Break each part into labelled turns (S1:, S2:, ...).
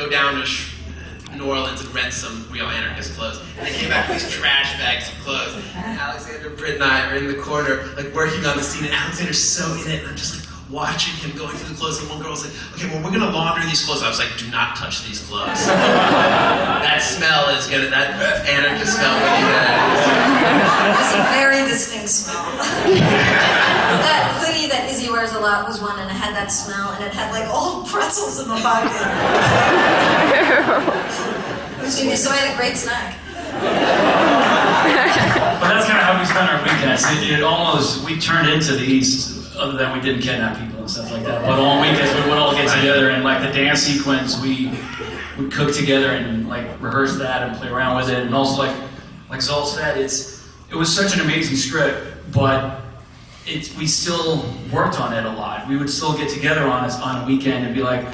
S1: go down to New Orleans and rent some real anarchist clothes. And I came back with these trash bags of clothes. And Alexander Britt and I are in the corner, like working on the scene, and Alexander's so in it, and I'm just like watching him going through the clothes, and one girl was like, okay, well, we're gonna launder these clothes. I was like, do not touch these clothes. That smell is gonna, that anarchist smell really bad.
S2: It's a very distinct smell. That hoodie that Izzy wears a lot was one, and it had that smell, and it had like old pretzels in the pocket. So I had a great snack.
S3: But that's kind of how we spent our weekends. It almost, we turned into these, other than we didn't kidnap people and stuff like that. But on weekends we would all get together, and like the dance sequence, we would cook together and like rehearse that and play around with it. And also like Zol said, it was such an amazing script, but we still worked on it a lot. We would still get together on a weekend and be like,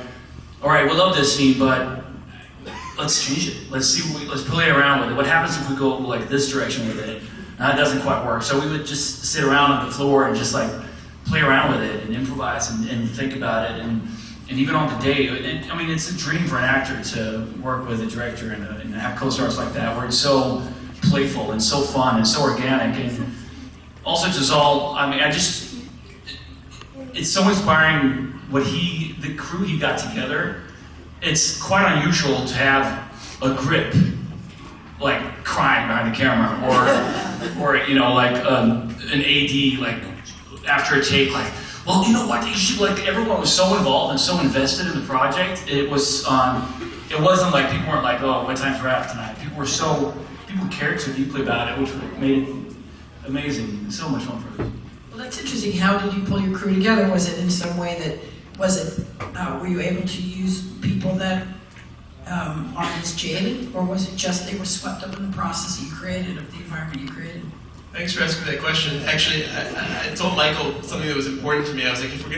S3: all right, we love this scene, but let's change it. Let's play around with it. What happens if we go like this direction with it? It doesn't quite work. So we would just sit around on the floor and just like play around with it and improvise and think about it. And even on the day, I mean, it's a dream for an actor to work with a director and have co-stars like that, where it's so playful and so fun and so organic. And also to Zol, I mean, it's so inspiring the crew he got together. It's quite unusual to have a grip, like crying behind the camera, or you know, like an AD, like after a take, like, well, you know what? You should, like, everyone was so involved and so invested in the project. It wasn't like people weren't like, oh, what time's wrap tonight? People cared so deeply about it, which made it amazing. So much fun for us.
S4: Well, that's interesting. How did you pull your crew together? Was it in some way that, were you able to use people that aren't as jaded, or was it just they were swept up in the process that you created, of the environment you created?
S1: Thanks for asking that question. Actually, I told Michael something that was important to me. I was like, if we're gonna